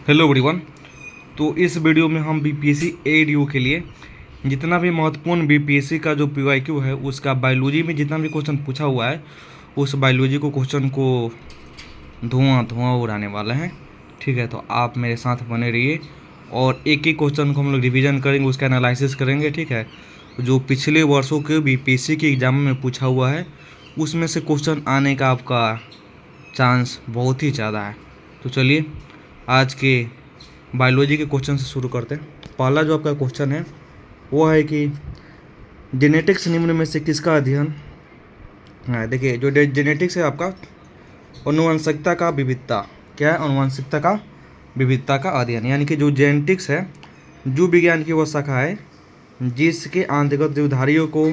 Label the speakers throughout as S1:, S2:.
S1: Hello everyone. तो इस video में हम बीपीएससी एडीओ के लिए जितना भी महत्वपूर्ण बीपीएससी का जो पीवाईक्यू है उसका बायोलॉजी में जितना भी क्वेश्चन पूछा हुआ है उस बायोलॉजी को क्वेश्चन को धुआं उड़ाने वाला है। ठीक है, तो आप मेरे साथ बने रहिए और एक एक क्वेश्चन को हम लोग रिवीजन करेंगे, उसका एनालिसिस करेंगे। ठीक है, जो पिछले वर्षों के बीपीएससी के एग्जाम में पूछा हुआ है उसमें से क्वेश्चन आने का आपका चांस बहुत ही ज़्यादा है। तो चलिए आज के बायोलॉजी के क्वेश्चन से शुरू करते हैं। पहला जो आपका क्वेश्चन है वो है कि जेनेटिक्स निम्न में से किसका अध्ययन है। देखिए, जो जेनेटिक्स है आपका आनुवंशिकता का विविधता, क्या है? आनुवंशिकता का विविधता का अध्ययन, यानी कि जो जेनेटिक्स है जीव विज्ञान की वह शाखा है जिसके अंतर्गत जीवधारियों को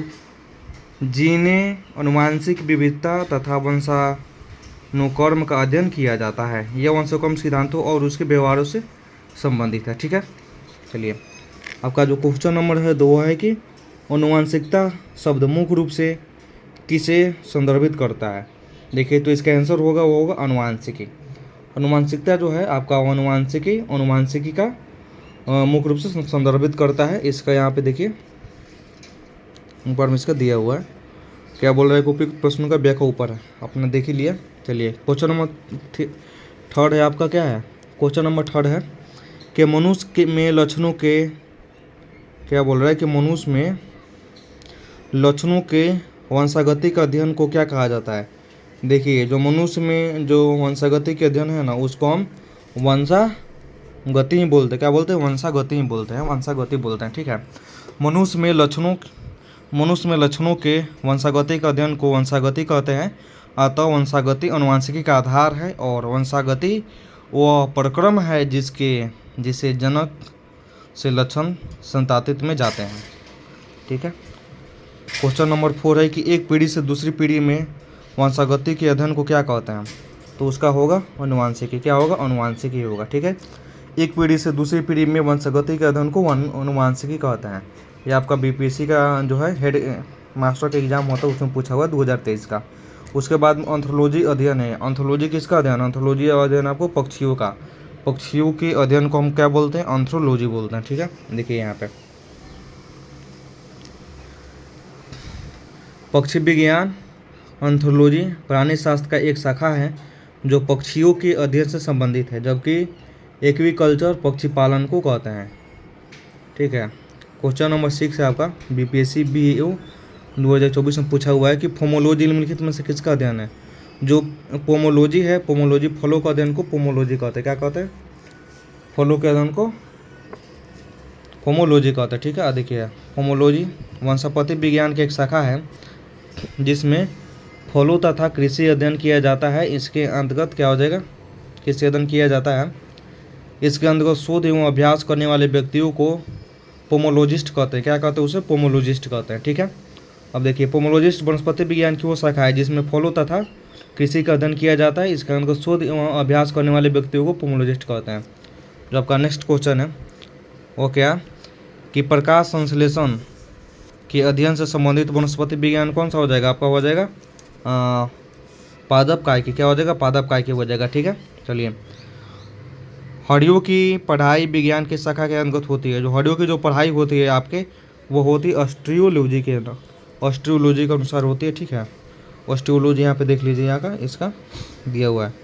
S1: जीने, आनुवंशिक विविधता तथा वंशानुक्रम का अध्ययन किया जाता है। यह वंशानुक्रम सिद्धांतों और उसके व्यवहारों से संबंधित है। ठीक है, चलिए आपका जो क्वेश्चन नंबर है दो है कि आनुवंशिकता शब्द मुख्य रूप से किसे संदर्भित करता है। देखिए, तो इसका आंसर होगा वो होगा अनुवांशिकी। अनुवांशिकता जो है आपका अनुवांशिकी का मुख्य रूप से संदर्भित करता है। इसका यहाँ पे देखिए ऊपर में इसका दिया हुआ है, क्या बोल रहा है, उपयुक्त प्रश्नों का व्याख्या ऊपर है, आपने देख ही लिया। चलिए क्वेश्चन नंबर थर्ड है आपका, क्या है? क्वेश्चन नंबर थर्ड है कि मनुष्य के में लक्षणों के, क्या बोल रहा है कि मनुष्य में लक्षणों के वंशागति का अध्ययन को क्या कहा जाता है। देखिए, जो मनुष्य में जो वंशागति के अध्ययन है ना उसको हम वंशागति ही बोलते हैं। क्या बोलते हैं? वंशागति ही बोलते हैं, वंशागति बोलते हैं। ठीक है, मनुष्य में लक्षणों के वंशागति का अध्ययन को वंशागति कहते हैं। अतः वंशागति अनुवांशिकी का आधार है और वंशागति वह प्रक्रम है जिसे जनक से लक्षण संतातित में जाते हैं। ठीक है, क्वेश्चन नंबर 4 है कि एक पीढ़ी से दूसरी पीढ़ी में वंशागति के अध्ययन को क्या कहते हैं। तो उसका होगा अनुवांशिकी। क्या होगा? अनुवांशिकी होगा। ठीक है, एक पीढ़ी से दूसरी पीढ़ी में वंशागति के अध्ययन को अनुवांशिकी कहते हैं। ये आपका बीपीएससी का जो है हेड मास्टर का एग्जाम होता है उसमें पूछा हुआ 2023 का। उसके बाद ऑन्थोलॉजी अध्ययन है। ऑन्थोलॉजी किसका अध्ययन? ऑन्थोलॉजी अध्ययन आपको पक्षियों का, पक्षियों के अध्ययन को हम क्या बोलते हैं? ऑन्थोलॉजी बोलते हैं। ठीक है, देखिए यहाँ पे पक्षी विज्ञान ऑन्थोलॉजी प्राणी शास्त्र का एक शाखा है जो पक्षियों के अध्ययन से संबंधित है, जबकि एक्वीकल्चर पक्षी पालन को कहते हैं। ठीक है, क्वेश्चन नंबर 6 है आपका बीपीएससी बीएओ 2024 में पूछा हुआ है कि पोमोलॉजी निम्नलिखित में से किसका अध्ययन है। जो पोमोलॉजी है, पोमोलॉजी फलों का अध्ययन को पोमोलॉजी कहते हैं। क्या कहते हैं? फलों के अध्ययन को पोमोलॉजी कहते हैं। ठीक है, देखिए पोमोलॉजी वनस्पति विज्ञान की एक शाखा है जिसमें फलों तथा कृषि अध्ययन किया जाता है। इसके अंतर्गत क्या हो जाएगा? कृषि अध्ययन किया जाता है। इसके अंतर्गत शोध एवं अभ्यास करने वाले व्यक्तियों को पोमोलॉजिस्ट कहते हैं। क्या कहते हैं? उसे पोमोलॉजिस्ट कहते हैं। ठीक है, अब देखिए पोमोलॉजिस्ट वनस्पति विज्ञान की वो शाखा है जिसमें फलों तथा कृषि का अध्ययन किया जाता है। इसके अंतर्गत शोध एवं अभ्यास करने वाले व्यक्तियों को पोमोलॉजिस्ट कहते हैं। जो आपका नेक्स्ट क्वेश्चन है वो क्या कि प्रकाश संश्लेषण के अध्ययन से संबंधित वनस्पति विज्ञान कौन सा हो जाएगा? आपका हो जाएगा पादप कायकी। क्या हो जाएगा? पादप कायकी हो जाएगा। ठीक है, चलिए हड्डियों की पढ़ाई विज्ञान की शाखा के अंतर्गत होती है। जो हड्डियों की जो पढ़ाई होती है आपके वो होती है ऑस्टियोलॉजी के अंदर, ऑस्टियोलॉजी के अनुसार होती है। ठीक है, ऑस्टियोलॉजी यहाँ पे देख लीजिए, यहाँ का इसका दिया हुआ है।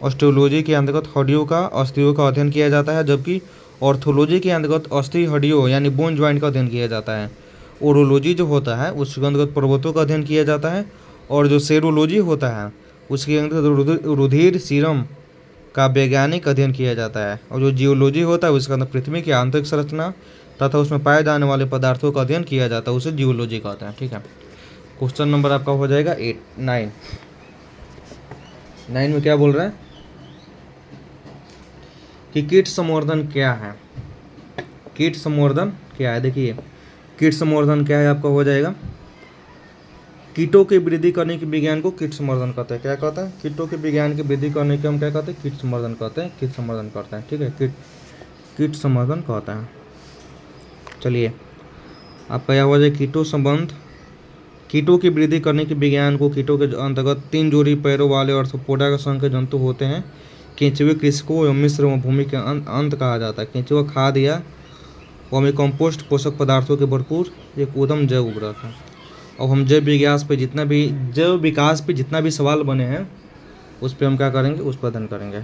S1: ऑस्टियोलॉजी के अंतर्गत हड्डियों का, अस्थियों का अध्ययन किया जाता है, जबकि ऑर्थोलॉजी के अंतर्गत अस्थि, हड्डियों यानी बोन ज्वाइंट का अध्ययन किया जाता है। ओरोलॉजी जो होता है उसके अंतर्गत पर्वतों का अध्ययन किया जाता है। और जो सेरोलॉजी होता है उसके अंतर्गत रुधिर सीरम का वैज्ञानिक अध्ययन किया जाता है। और जो जियोलॉजी होता है उसके अंदर पृथ्वी की आंतरिक संरचना तथा उसमें पाए जाने वाले पदार्थों का अध्ययन किया जाता है, उसे जियोलॉजी कहते हैं। ठीक है, क्वेश्चन नंबर आपका हो जाएगा 9 में क्या बोल रहा है कि कीट संवर्धन क्या है। कीट संवर्धन क्या है? देखिए कीट संवर्धन क्या है आपका हो जाएगा कीटों की वृद्धि करने के विज्ञान को कीट संवर्धन कहते हैं। क्या कहते हैं? कीटों के विज्ञान की वृद्धि करने के हम क्या कहते हैं? कीट संवर्धन कहते हैं। कीट संवर्धन करते हैं। ठीक है, कीट संवर्धन कहते हैं। चलिए आपका यह हो जाए कीटों की वृद्धि करने के विज्ञान को कीटों के अंतर्गत 3 जोड़ी पैरों वाले अर्थोपोडा का संघ के जंतु होते हैं। केंचुए कृषिकों एवं मिश्र एवं भूमि के अंत कहा जाता है। केंचुआ खाद या वर्मी कंपोस्ट पोषक पदार्थों के भरपूर एक उत्तम जैव उर्वरक है। अब हम जैव विकास पे जितना भी सवाल बने हैं उस पर हम क्या करेंगे, उस पर अध्ययन करेंगे।